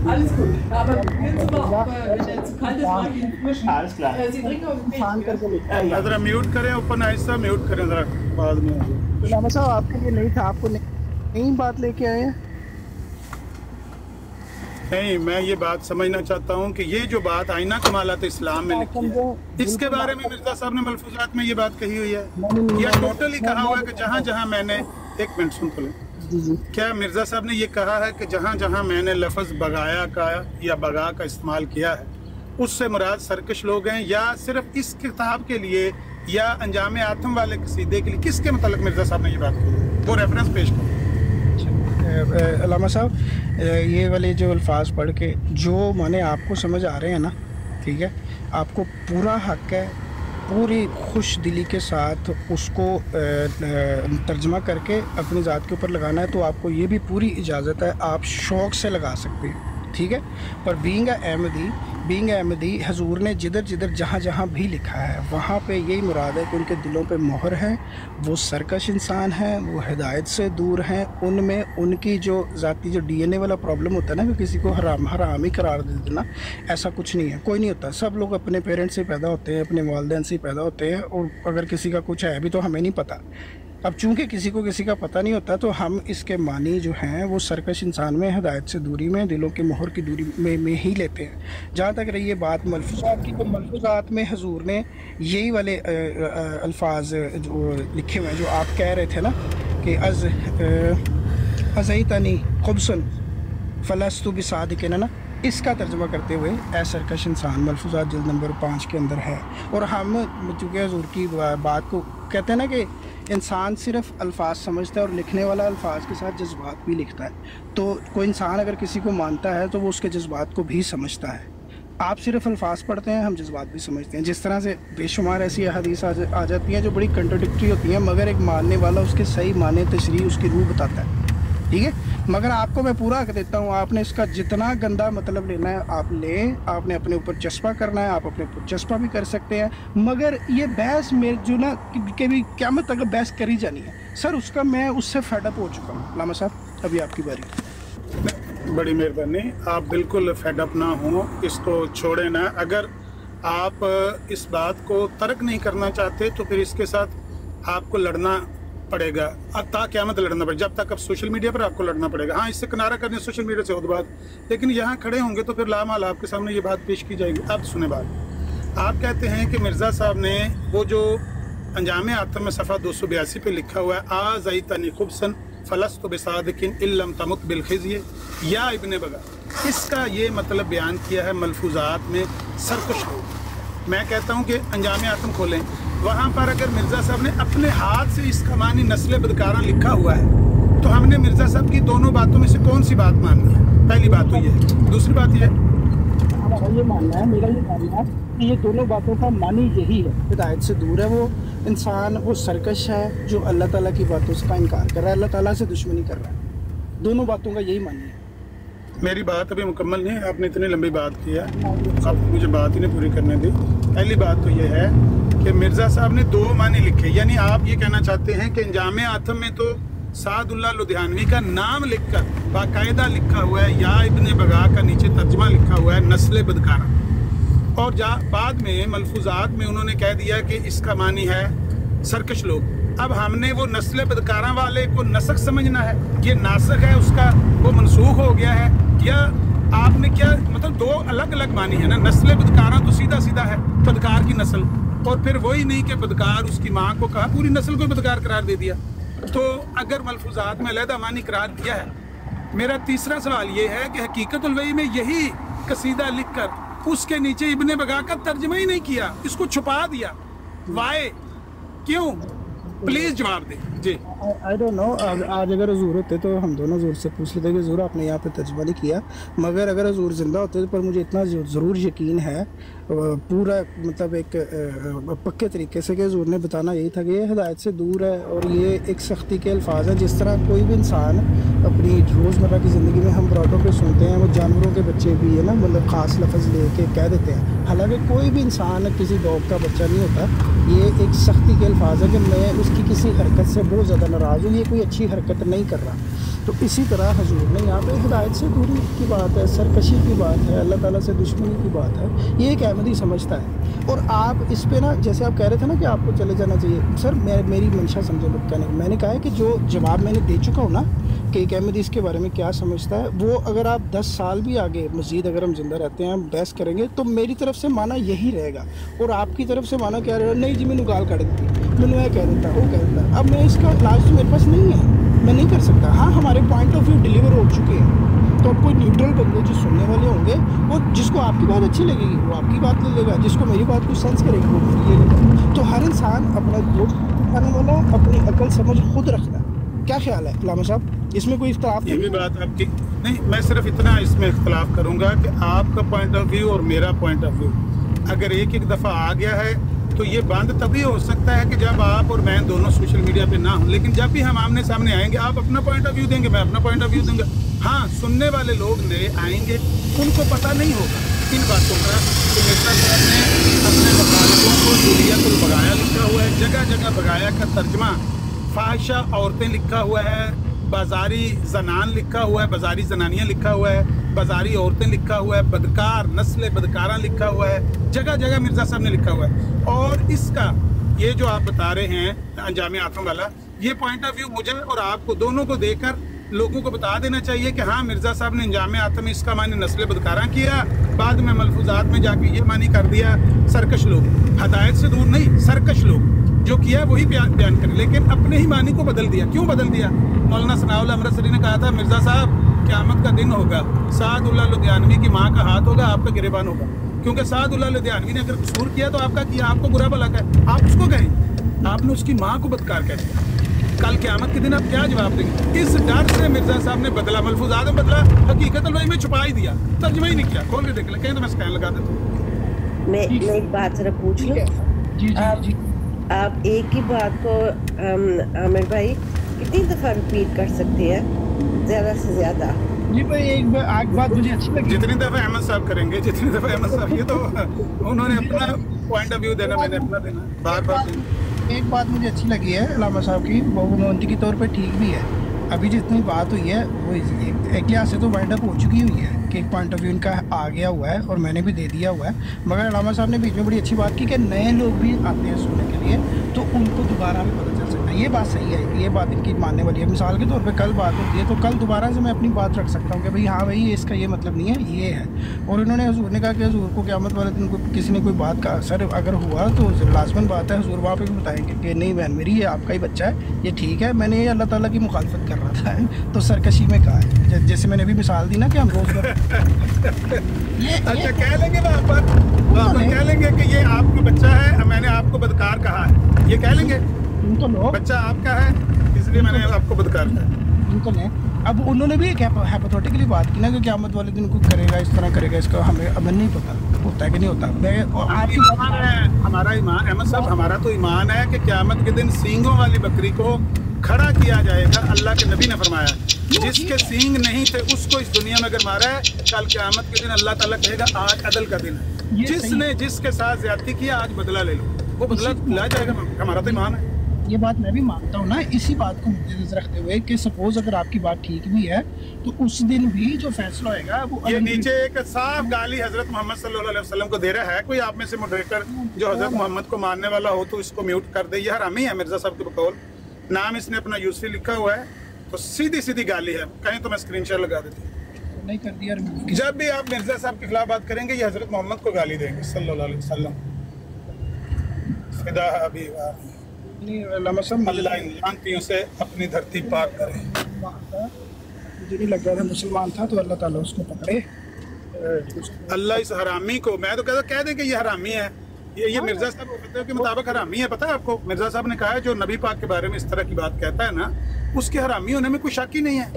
Alles gut. Aber probieren Sie mal, ob, wenn er zu kalt ist, mache ich ihn frischen. Alles klar. Sie trinken auf den Milch. ذرا mute کریں open آہستہ mute کریں ذرا بعد میں علامہ صاحب آپ کے لیے نہیں تھا, آپ کو نئی بات لے کے آئے ہیں. نہیں, میں یہ بات سمجھنا چاہتا ہوں کہ یہ جو بات آئینہ کمالات اسلام میں لکھی ہے, اس کے بارے میں مرزا صاحب نے ملفوظات میں یہ بات کہی ہوئی ہے یا ٹوٹلی کہا ہوا ہے کہ جہاں جہاں میں نے, ایک منٹ سن تو لیں, کیا مرزا صاحب نے یہ کہا ہے کہ جہاں جہاں میں نے لفظ بغایا کا یا بغا کا استعمال کیا ہے اس سے مراد سرکش لوگ ہیں, یا صرف اس کتاب کے لیے یا انجام آتم والے قصیدے کے لیے, کس کے متعلق مرزا صاحب نے یہ بات کی ہے؟ وہ ریفرنس پیش کریں. علامہ صاحب یہ والے جو الفاظ پڑھ کے جو معنی آپ کو سمجھ آ رہے ہیں نا, ٹھیک ہے, آپ کو پورا حق ہے پوری خوش دلی کے ساتھ اس کو ترجمہ کر کے اپنی ذات کے اوپر لگانا ہے, تو آپ کو یہ بھی پوری اجازت ہے, آپ شوق سے لگا سکتے ہیں, ٹھیک ہے. پر بینگ احمدی حضور نے جدھر جدھر جہاں جہاں بھی لکھا ہے وہاں پہ یہی مراد ہے کہ ان کے دلوں پہ مہر ہیں, وہ سرکش انسان ہیں, وہ ہدایت سے دور ہیں, ان میں ان کی جو ذاتی جو ڈی این اے والا پرابلم ہوتا ہے نا کہ کسی کو حرامی قرار دے دینا, ایسا کچھ نہیں ہے, کوئی نہیں ہوتا. سب لوگ اپنے پیرنٹس سے پیدا ہوتے ہیں, اپنے والدین سے پیدا ہوتے ہیں, اور اگر کسی کا کچھ ہے بھی تو ہمیں نہیں پتہ. اب چونکہ کسی کا پتہ نہیں ہوتا تو ہم اس کے معنی جو ہیں وہ سرکش انسان میں, ہدایت سے دوری میں, دلوں کے مہر کی دوری میں ہی لیتے ہیں. جہاں تک رہی ہے بات ملفوظات کی, تو ملفوظات میں حضور نے یہی والے الفاظ جو لکھے ہوئے ہیں جو آپ کہہ رہے تھے نا کہ ازیتنی خبسن فلستو بصادقین نا, اس کا ترجمہ کرتے ہوئے اے سرکش انسان ملفوظات جلد نمبر 5 کے اندر ہے. اور ہم چونکہ حضور کی بات کو کہتے ہیں نا کہ انسان صرف الفاظ سمجھتا ہے اور لکھنے والا الفاظ کے ساتھ جذبات بھی لکھتا ہے, تو کوئی انسان اگر کسی کو مانتا ہے تو وہ اس کے جذبات کو بھی سمجھتا ہے. آپ صرف الفاظ پڑھتے ہیں, ہم جذبات بھی سمجھتے ہیں. جس طرح سے بے شمار ایسی احادیث آ جاتی ہیں جو بڑی کنٹرڈکٹری ہوتی ہیں, مگر ایک ماننے والا اس کے صحیح معنی تشریح اس کی روح بتاتا ہے, ٹھیک ہے. مگر آپ کو میں پورا حق دیتا ہوں, آپ نے اس کا جتنا گندا مطلب لینا ہے آپ لیں, آپ نے اپنے اوپر چسپا کرنا ہے آپ اپنے اوپر چسپا بھی کر سکتے ہیں, مگر یہ بحث میں جو نا کبھی قیامت تک بحث کری جانی ہے سر, اس کا میں اس سے فیڈ اپ ہو چکا ہوں. علامہ صاحب ابھی آپ کی باری. بڑی مہربانی, آپ بالکل فیڈ اپ نہ ہوں, اس کو چھوڑیں نہ. اگر آپ اس بات کو ترک نہیں کرنا چاہتے تو پھر اس کے ساتھ آپ کو لڑنا پڑے گا, تا قیامت لڑنا پڑے گا. جب تک اب سوشل میڈیا پر آپ کو لڑنا پڑے گا, ہاں اس سے کنارہ کرنے سوشل میڈیا سے خود بات, لیکن یہاں کھڑے ہوں گے تو پھر لامال آپ کے سامنے یہ بات پیش کی جائے گی. اب سنیں بات, آپ کہتے ہیں کہ مرزا صاحب نے وہ جو انجام آتم میں صفحہ 282 پہ لکھا ہوا ہے آزیتنی خبسن فلست بصادقین ان لم تمت بالخزی یا ابن بغا, اس کا یہ مطلب بیان کیا ہے ملفوظات میں سرکش ہو. میں کہتا ہوں کہ انجام آتم کھولیں, وہاں پر اگر مرزا صاحب نے اپنے ہاتھ سے اس کا معنی نسل بدکاراں لکھا ہوا ہے تو ہم نے مرزا صاحب کی دونوں باتوں میں سے کون سی بات ماننی ہے؟ پہلی بات تو یہ ہے. دوسری بات یہ ہمارا یہ ماننا ہے, میرا یہ ماننا ہے کہ یہ دونوں باتوں کا معنی یہی ہے, ہدایت سے دور ہے وہ انسان, وہ سرکش ہے جو اللہ تعالیٰ کی باتوں سے کا انکار کر رہا ہے, اللہ تعالیٰ سے دشمنی کر رہا ہے. دونوں باتوں کا یہی معنی ہے. میری بات ابھی مکمل نہیں ہے, آپ نے اتنی لمبی بات کی ہے, آپ مجھے بات ہی نہیں پوری کرنے دی. پہلی بات تو یہ ہے کہ مرزا صاحب نے دو معنی لکھے, یعنی آپ یہ کہنا چاہتے ہیں کہ انجام آتم میں تو سعد اللہ لدھیانوی کا نام لکھ کر باقاعدہ لکھا ہوا ہے, یا ابن بغا کا نیچے ترجمہ لکھا ہوا ہے نسل بدکارا, اور بعد میں ملفوظات میں انہوں نے کہہ دیا کہ اس کا معنی ہے سرکش لوگ. اب ہم نے وہ نسل بدکاراں والے کو نسخ سمجھنا ہے, یہ ناسخ ہے اس کا, وہ منسوخ ہو گیا ہے, یا آپ نے کیا مطلب دو الگ الگ معنی ہے نا. نسل بدکاراں تو سیدھا سیدھا ہے بدکار کی نسل, اور پھر وہی نہیں کہ بدکار اس کی ماں کو کہا, پوری نسل کو بدکار قرار دے دیا. تو اگر ملفوظات میں علیحدہ معنی قرار دیا ہے, میرا تیسرا سوال یہ ہے کہ حقیقت الوحی میں یہی قصیدہ لکھ کر اس کے نیچے ابن بغا کا ترجمہ ہی نہیں کیا, اس کو چھپا دیا, وائے کیوں؟ پلیز جواب دیں. جی آئی ڈونٹ نو, آج اگر حضور ہوتے تو ہم دونوں حضور سے پوچھ لیتے کہ حضور آپ نے یہاں پہ ترجمہ نہیں کیا, مگر اگر حضور زندہ ہوتے پر مجھے اتنا ضرور یقین ہے پورا مطلب ایک پکے طریقے سے کہ حضور نے بتانا یہی تھا کہ یہ ہدایت سے دور ہے, اور یہ ایک سختی کے الفاظ ہیں. جس طرح کوئی بھی انسان اپنی روزمرہ کی زندگی میں ہم براٹوں پہ سنتے ہیں وہ جانوروں کے بچے بھی ہے نا, مطلب خاص لفظ لے کے کہہ دیتے ہیں, حالانکہ کوئی بھی انسان کسی ڈاگ کا بچہ نہیں ہوتا. یہ ایک سختی کے الفاظ ہے کہ میں اس کی کسی حرکت سے بہت زیادہ ناراض ہوں, یہ کوئی اچھی حرکت نہیں کر رہا. तो इसी तरह हजूर ने यहाँ पे हिदायत से दूरी की बात है, सरकशी की बात है, अल्लाह ताला से दुश्मनी की बात है, ये एक अहमदी समझता है। और आप इस पे ना, जैसे आप कह रहे थे ना कि आपको चले जाना चाहिए, सर मेरी मंशा समझे मत कहने, मैंने कहा है कि जो जवाब मैंने दे चुका हूँ ना कि एक अहमदी इसके बारे में क्या समझता है, वो अगर आप 10 साल भी आगे मज़ीद अगर हम जिंदा रहते हैं, हम बहस करेंगे, तो मेरी तरफ से माना यही रहेगा और आपकी तरफ से माना क्या रहेगा, नहीं जी मैंने गाल कट दी, मैंने यह कह देता, वो कह देता। अब मैं इसका इलाज तो मेरे पास नहीं है, मैं नहीं कर सकता। हाँ, हमारे पॉइंट ऑफ व्यू डिलीवर हो चुके हैं, तो अब कोई न्यूट्रल बंदे जो सुनने वाले होंगे, वो जिसको आपकी बात अच्छी लगेगी वो आपकी बात ले लेगा, जिसको मेरी बात कुछ सेंस करेगी वो मेरी ले लेगा। तो हर इंसान अपना वोट उठाने वाला अपनी अकल समझ खुद रखता है। क्या ख्याल है अल्लामा साहब, इसमें कोई इख्तलाफ? ये भी बात आपकी नहीं, मैं सिर्फ इतना इसमें इख्तलाफ करूंगा कि आपका पॉइंट ऑफ व्यू और मेरा पॉइंट ऑफ व्यू अगर एक दफ़ा आ गया है तो ये बंद तभी हो सकता है कि जब आप और मैं दोनों सोशल मीडिया पे ना हो। लेकिन जब भी हम आमने सामने आएंगे, आप अपना पॉइंट ऑफ व्यू देंगे, मैं अपना पॉइंट ऑफ व्यू दूंगा। हाँ, सुनने वाले लोग नए आएंगे, उनको पता नहीं होगा इन बातों का कि मिर्ज़ा साहब ने अपने मुखालिफों को जुलियतुल बगाया लिखा हुआ है, जगह जगह बगाया का तर्जमा फाहिशा औरतें लिखा हुआ है, बाजारी जनान लिखा हुआ है, बाजारी जनानियाँ लिखा हुआ है, बाजारी औरतें लिखा हुआ है, बदकार नस्ल बदकारा लिखा हुआ है, जगह जगह मिर्ज़ा साहब ने लिखा हुआ है। और इसका ये जो आप बता रहे हैं अंजाम आतम वाला, ये पॉइंट ऑफ व्यू मुझे और आपको दोनों को देकर लोगों को बता देना चाहिए कि हाँ, मिर्ज़ा साहब ने अंजाम आतम इसका मानी नस्ल बदकारा किया, बाद में मलफूजात में जाके ये मानी कर दिया सरकश लोग। हदायत से दूर नहीं, सरकश लोग जो किया वही बयान करें, लेकिन अपने ही मानी को बदल दिया। क्यों बदल दिया? मौलाना सनाउल्लाह अमृतसरी ने कहा था मिर्ज़ा साहब क़यामत का दिन होगा, सादुल्लाह लुधियानवी की माँ का हाथ होगा, आपका गिरेबान होगा, क्योंकि सादुल्लाह लुधियानवी ने अगर कसूर किया तो आपका किया, आपको बुरा भला कहे, आप उसको कहें, आपने उसकी माँ को बदकार कह दिया। कल क़यामत के दिन आप क्या जवाब देंगे? इस डर से मिर्ज़ा साहब ने बदला, मलफूज़ात में बदला, हकीकत में छुपा ही दिया, तर्जुमा ही नहीं किया। खोल के देख ले, कहीं तो मैं स्कैन लगा देता हूँ। मैं एक बात जरा पूछ लूँ, आप एक ही बात को आमिर भाई कितनी दफ़ा रिपीट कर सकते हैं, ज़्यादा से ज़्यादा? जी भाई, एक बात मुझे अच्छी लगी, जितनी दफ़ा अहमद साहब करेंगे, जितनी दफ़ा अहमद साहब, ये तो उन्होंने अपना पॉइंट ऑफ व्यू देना, मैंने अपना देना, बार बार। एक बात मुझे अच्छी लगी है अल्लामा साहब की, वो मोहंती के तौर पे ठीक भी है। अभी जितनी बात हुई है वो एक लिहाज से तो वाइंड अप हो चुकी हुई है कि एक पॉइंट ऑफ व्यू इनका आ गया हुआ है और मैंने भी दे दिया हुआ है। मगर अल्लामा साहब ने बीच में बड़ी अच्छी बात की कि नए लोग भी आते हैं सुनने के लिए, तो उनको दोबारा भी पता चल सकता है। ये बात सही है, ये बात इनकी मानने वाली है। मिसाल के तौर पे कल बात होती है तो कल दोबारा से मैं अपनी बात रख सकता हूँ कि भाई हाँ भाई इसका ये मतलब नहीं है, ये है। और उन्होंने हजूर ने कहा कि हजूर को क़यामत वाले दिन को किसी ने कोई बात कहा, सर अगर हुआ तो लाजमन बात है हजूर वहाँ पर भी बताएंगे कि नहीं बहन मेरी, ये आपका ही बच्चा है, ये ठीक है, मैंने ये अल्लाह ताला की मुखालफत कर रहा था, तो सरकशी में कहा है। जैसे मैंने भी मिसाल दी ना कि हम रोज़ अच्छा कह लेंगे वहाँ पर कह लेंगे कि ये आपका बच्चा है, मैंने आपको बदकार कहा है, ये कह लेंगे तो लो बच्चा आपका है इसलिए मैंने आपको बदकार कहा। तो नहीं, अब उन्होंने भी एक हाइपोथेटिकली बात की ना कि क़यामत वाले दिन को करेगा, इस तरह करेगा, इसका हमें अब नहीं पता होता है कि नहीं होता। मैं और आपकी हमारा ईमान अहमद साहब, हमारा तो ईमान है कि क़यामत के दिन सींगों वाली बकरी को खड़ा किया जाएगा। अल्लाह के नबी ने फरमाया जिसके सींग नहीं थे उसको इस दुनिया में अगर मारा है, कल क़यामत के दिन अल्लाह ताला कहेगा आज अदल का दिन है, जिसने जिसके साथ ज्यादती किया आज बदला ले लो, वो बदला ला जाएगा। हमारा तो ईमान है, ये बात मैं भी मानता हूँ ना। इसी बात को मद्देनजर रखते हुए कि सपोज अगर आपकी बात ठीक भी है तो उस दिन भी जो फैसला होएगा वो ये नीचे एक साफ गाली हजरत मोहम्मद सल्लल्लाहु अलैहि वसल्लम को दे रहा है। कोई आप में से मॉडरेटर जो हजरत मोहम्मद को मानने वाला हो तो इसको म्यूट कर दे। ये हरामी है मिर्जा साहब के बकौल, नाम इसने अपना यूसुफी लिखा हुआ है, तो सीधी सीधी गाली है। कहीं तो मैं स्क्रीनशॉट लगा देती हूँ, नहीं कर दिया। जब भी आप मिर्जा साहब के खिलाफ बात करेंगे ये हजरत मोहम्मद को गाली देंगे सल्लल्लाहु अलैहि वसल्लम। फिदा अभी अल्लाह इन लानतियों से अपनी धरती पाक करे। मुझे नहीं लग रहा था मुसलमान था तो अल्लाह ताला उसको पकड़े। अल्लाह इस हरामी को, मैं तो कहता कह दे कि ये हरामी है, ये मिर्जा साहब के मुताबिक हरामी है। पता है आपको, मिर्जा साहब ने कहा है जो नबी पाक के बारे में इस तरह की बात कहता है ना, उसके हरामी होने में कोई शक ही नहीं है।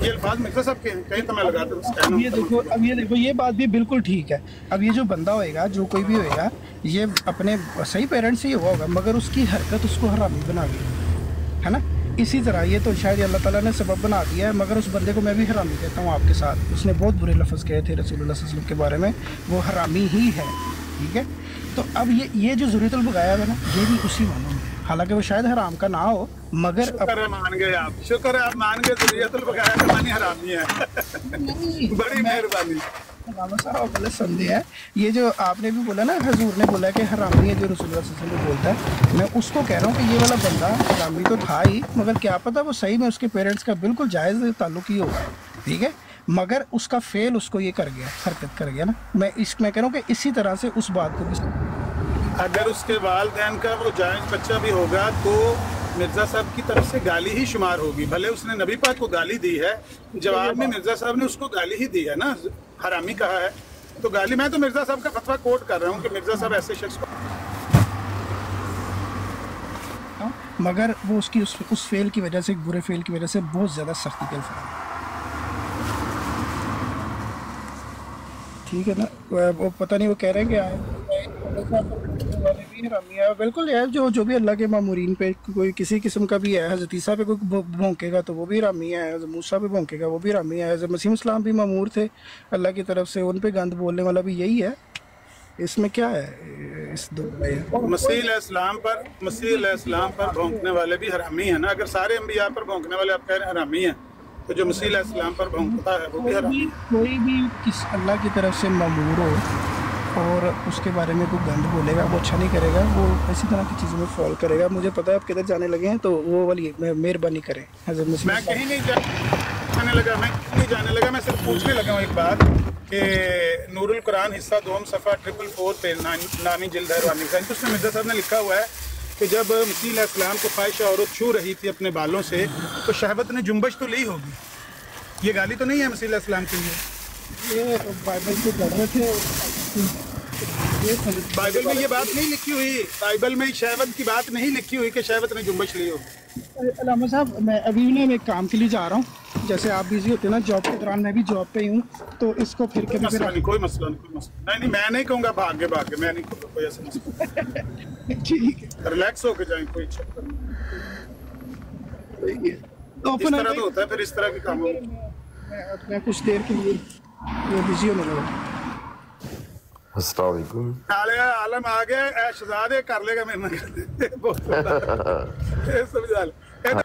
ये अल्फाज मिर्जा साहब के हैं, कहीं तो मैं लगाता हूँ। अब ये देखो ये बात भी बिल्कुल ठीक है। अब ये जो बंदा होएगा, जो कोई भी होएगा, ये अपने सही पेरेंट्स से ही हुआ होगा, मगर उसकी हरकत उसको हरामी बना गई है ना। इसी तरह ये तो शायद अल्लाह ताला ने सबब बना दिया है, मगर उस बंदे को मैं भी हरामी कहता हूँ आपके साथ। उसने बहुत बुरे लफ्ज़ कहे थे रसूलुल्लाह सल्लल्लाहु अलैहि वसल्लम के बारे में, वो हरामी ही है, ठीक है। तो अब ये जो ज़ुरीतुल बगाया है ना, ये भी उसी मानों में है। हालांकि वो शायद हराम का ना हो, मगर शुक्र है मान गए आप, शुक्र है आप मान गए, ज़ुर्रियतुल बकाया कमानी हरामी है। बड़ी मेहरबानी। अल्लामा साहब गलत समझे हैं, ये जो आपने भी बोला ना, हजूर ने बोला कि हरामी है जो रसूलुल्लाह सल्लल्लाहु अलैहि वसल्लम बोलता है, मैं उसको कह रहा हूँ कि ये वाला बंदा हरामी तो था ही, मगर क्या पता वो सही में उसके पेरेंट्स का बिल्कुल जायज़ ताल्लुक ही होगा, ठीक है, मगर उसका फेल उसको ये कर गया, हरकत कर गया ना। मैं कह रहा हूँ कि इसी तरह से उस बात को भी, अगर उसके वालिदैन का वो जायज़ बच्चा भी होगा तो मिर्ज़ा साहब की तरफ से गाली ही शुमार होगी, भले उसने नबी पाक को गाली दी है, जवाब में मिर्ज़ा साहब ने उसको गाली ही दी है ना, हरामी कहा है तो गाली। मैं तो मिर्ज़ा साहब का फतवा कोट कर रहा हूँ कि मिर्ज़ा साहब ऐसे शख्स को, मगर वो उसकी उस फेल की वजह से, बुरे फेल की वजह से बहुत ज़्यादा सख्ती के अल्फाज, ठीक है ना। वो पता नहीं, वो कह रहे हैं कि वाले भी हरामी है। बिल्कुल यार, जो भी अल्लाह के मामूरीन पे कोई किसी किस्म का भी है, हज़रत ईसा पे कोई भौंकेगा तो वो भी हरामी है, हज़रत मूसा पे भौंकेगा वो भी हरामी है, हज़रत मसीह इस्लाम भी मामूर थे अल्लाह की तरफ से, उन पे गंद बोलने वाला भी यही है। इसमें क्या है इस दो मसीह इस्लाम पर भौंकने वाले भी हरामी है ना। अगर सारे अंबिया पर भौंकने वाले आप कह रहे हैं हरामी है, तो जो मसीह इस्लाम पर भौंकता है वो भी हरामी। कोई भी किस अल्लाह की तरफ से मामूर हो और उसके बारे में कोई गंद बोलेगा, वो अच्छा नहीं करेगा, वो इसी तरह की चीज़ों में फॉल करेगा। मुझे पता है आप किधर जाने लगे हैं, तो वो वाली मेहरबानी करें हज़रत मसीह। मैं कहीं नहीं जाने लगा, मैं सिर्फ पूछने लगा हूँ एक बात कि नूरुल कुरान हिस्सा 2 सफ़ा 444 पे नामी जिल्द है रवानी का, उसमें मिर्ज़ा साहब ने लिखा हुआ है कि जब मसीह इस्लाम को ख्वाहिश औरत छू रही थी अपने बालों से तो शहवत ने जुम्बश तो ली होगी। ये गाली तो नहीं है मसीह इस्लाम के लिए? ये बाइबल को पढ़ रहे थे, बाइबल में ये बात नहीं लिखी हुई, बाइबल में शहवत की बात नहीं लिखी हुई कि शहवत ने जुम्बश ली होगी। अल्लामा साहब, मैं अभी ना एक काम के लिए जा रहा हूँ, जैसे आप बिजी होते हैं ना जॉब के दौरान, मैं भी जॉब पे ही हूँ, तो इसको फिर कभी कोई मसला नहीं, मैं नहीं कहूँगा भागे मैं नहीं कहूँगा कोई ऐसा मसला। ठीक है, रिलैक्स होके जाएं, कोई चक्कर नहीं। इस तरह तो होता है फिर इस तरह के कामों में। मैं कुछ देर के लिए बिजी होने लगा। अस्सलाम वालेकुम। आलम आ गया, शहजादे कर लेगा मेरे समझा